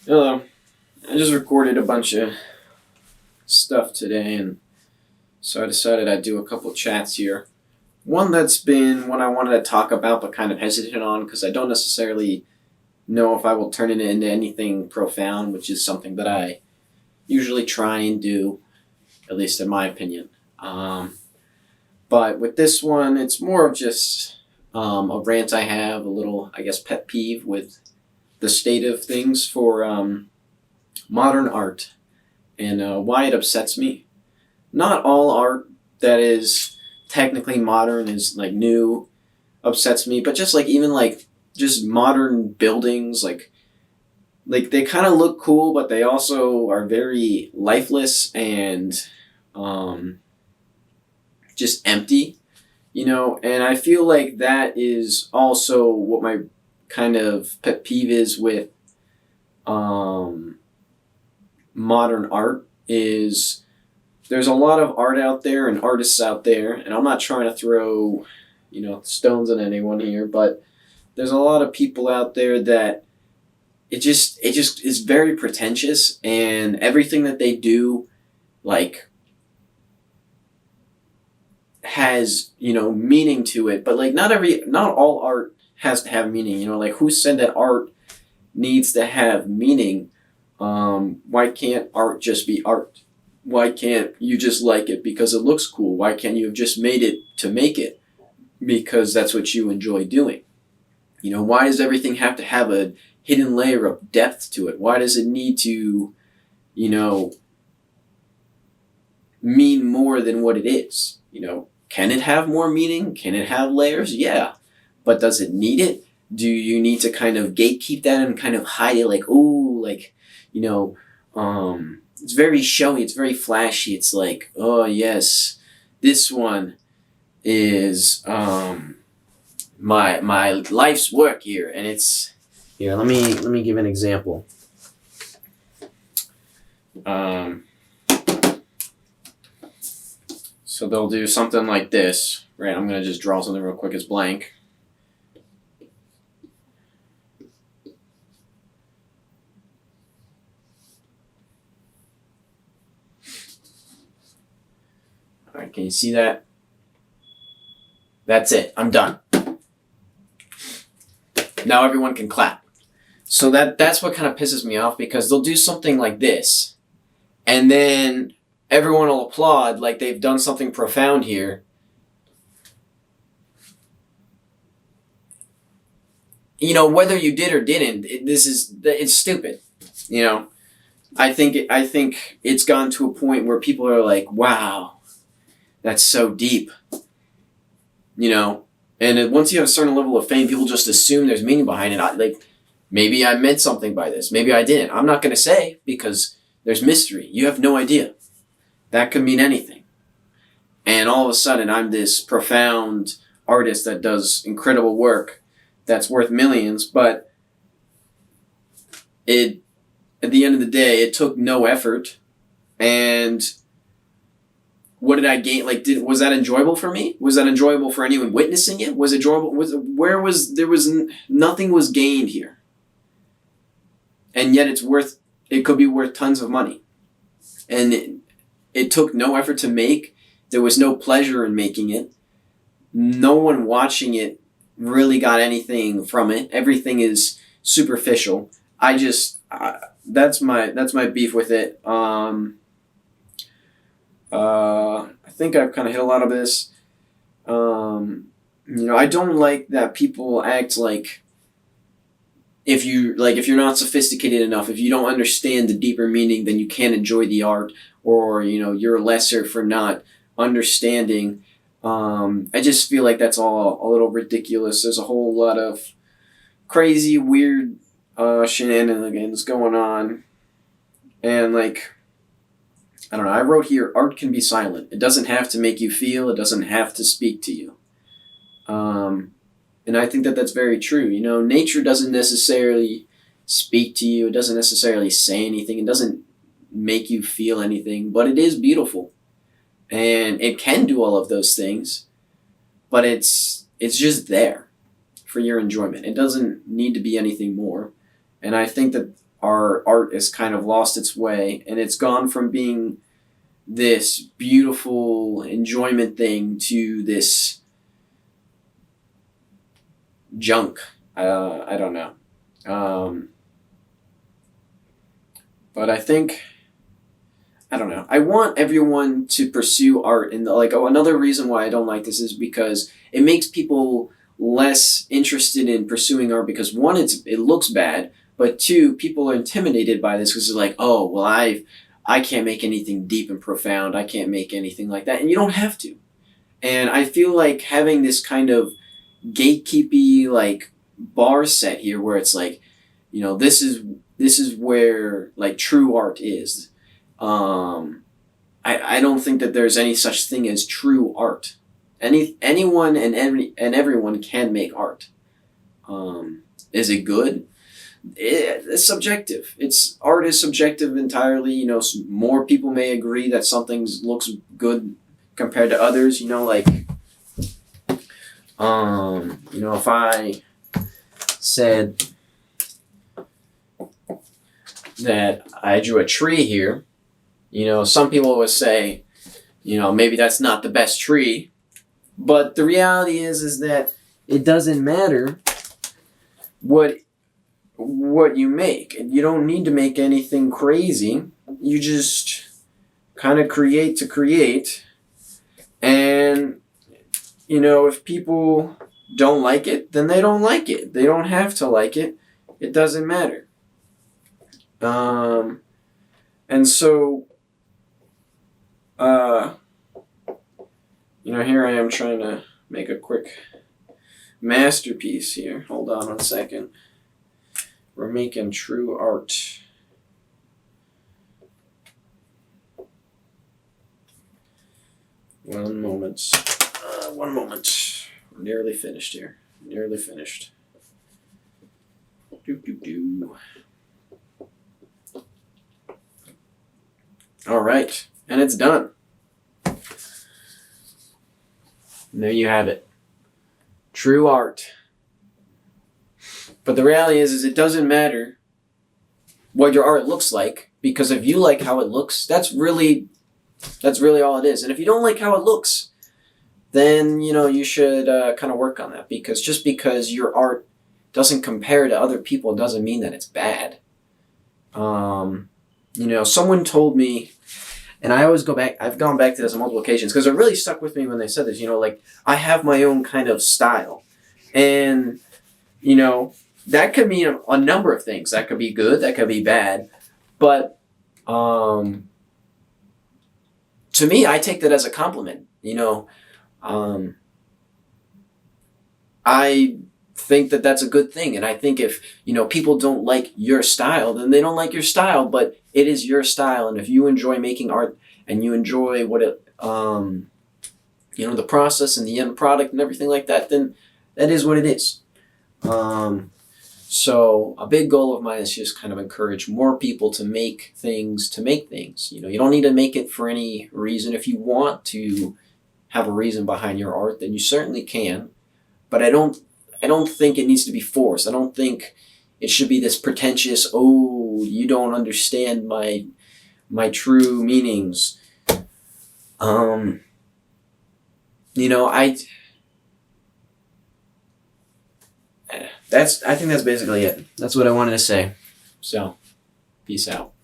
Hello. I just recorded a bunch of stuff today, and so I decided I'd do a couple chats here. One that's been one I wanted to talk about, but kind of hesitant on because I don't necessarily know if I will turn it into anything profound, which is something that I usually try and do, at least in my opinion. But with this one, it's more of just a rant I have, a little, I guess, pet peeve with the state of things for modern art and why it upsets me. Not all art that is technically modern is like new upsets me, but just like even like just modern buildings like they kind of look cool, but they also are very lifeless and um, just empty, And I feel like that is also what my kind of pet peeve is with um, modern art is there's a lot of art out there and artists out there, and I'm not trying to throw, stones at anyone here, but there's a lot of people out there that it just is very pretentious, and everything that they do like has meaning to it, but like not all art has to have meaning. Like who said that art needs to have meaning? Why can't art just be art? Why can't you just like it because it looks cool? Why can't you have just made it to make it because that's what you enjoy doing? Why does everything have to have a hidden layer of depth to it? Why does it need to, you know, mean more than what it is? Can it have more meaning? Can it have layers? Yeah. But does it need it? Do you need to kind of gatekeep that and kind of hide it like, oh, like, you know, it's very showy, it's very flashy. It's like, oh yes, this one is my life's work here, and it's here. Let me give an example. So they'll do something like this, right? I'm gonna just draw something real quick. It's blank. All right, can you see that? That's it. I'm done. Now everyone can clap. So that's what kind of pisses me off, because they'll do something like this, and then everyone will applaud like they've done something profound here. Whether you did or didn't, it's stupid. I think it's gone to a point where people are like, wow, that's so deep. And once you have a certain level of fame, people just assume there's meaning behind it. Maybe I meant something by this. Maybe I didn't. I'm not going to say, because there's mystery. You have no idea. That could mean anything. And all of a sudden, I'm this profound artist that does incredible work that's worth millions, but at the end of the day, it took no effort. And what did I gain? Was that enjoyable for me? Was that enjoyable for anyone witnessing it? Was it enjoyable? Nothing was gained here. And yet it could be worth tons of money. And it took no effort to make. There was no pleasure in making it. No one watching it really got anything from it. Everything is superficial. That's my beef with it. I think I've kind of hit a lot of this. I don't like that people act like if you're not sophisticated enough, if you don't understand the deeper meaning, then you can't enjoy the art, or you're lesser for not understanding. I just feel like that's all a little ridiculous. There's a whole lot of crazy, weird shenanigans going on, and I don't know. I wrote here, art can be silent. It doesn't have to make you feel. It doesn't have to speak to you. And I think that that's very true. Nature doesn't necessarily speak to you. It doesn't necessarily say anything. It doesn't make you feel anything, but it is beautiful. And it can do all of those things, but it's just there for your enjoyment. It doesn't need to be anything more. And I think that our art has kind of lost its way, and it's gone from being this beautiful enjoyment thing to this junk. I don't know. But I think, I don't know. I want everyone to pursue art, and like, oh, another reason why I don't like this is because it makes people less interested in pursuing art because one, it looks bad, but two, people are intimidated by this because they're like, oh, well, I can't make anything deep and profound. I can't make anything like that, and you don't have to. And I feel like having this kind of gatekeepy like bar set here, where it's like, this is where like true art is. I don't think that there's any such thing as true art. Anyone and everyone can make art. Is it good? It's subjective. Art is subjective entirely. More people may agree that something looks good compared to others. If I said that I drew a tree here, some people would say, maybe that's not the best tree. But the reality is that it doesn't matter what you make. You don't need to make anything crazy. You just kind of create to create. And, if people don't like it, then they don't like it. They don't have to like it. It doesn't matter. And so, here I am trying to make a quick masterpiece here. Hold on 1 second. We're making true art. One moment. We're nearly finished here. Nearly finished. All right, and it's done. And there you have it. True art. But the reality is it doesn't matter what your art looks like, because if you like how it looks, that's really all it is. And if you don't like how it looks, then, you should kind of work on that, because just because your art doesn't compare to other people doesn't mean that it's bad. Someone told me, and I always I've gone back to this on multiple occasions because it really stuck with me when they said this, I have my own kind of style. And, that could mean a number of things. That could be good, that could be bad. But to me, I take that as a compliment. I think that that's a good thing. And I think if, people don't like your style, then they don't like your style, but it is your style. And if you enjoy making art and you enjoy what it, the process and the end product and everything like that, then that is what it is. So a big goal of mine is just kind of encourage more people to make things. You don't need to make it for any reason. If you want to have a reason behind your art, then you certainly can. But I don't think it needs to be forced. I don't think it should be this pretentious, oh, you don't understand my true meanings. I think that's basically it. That's what I wanted to say. So, peace out.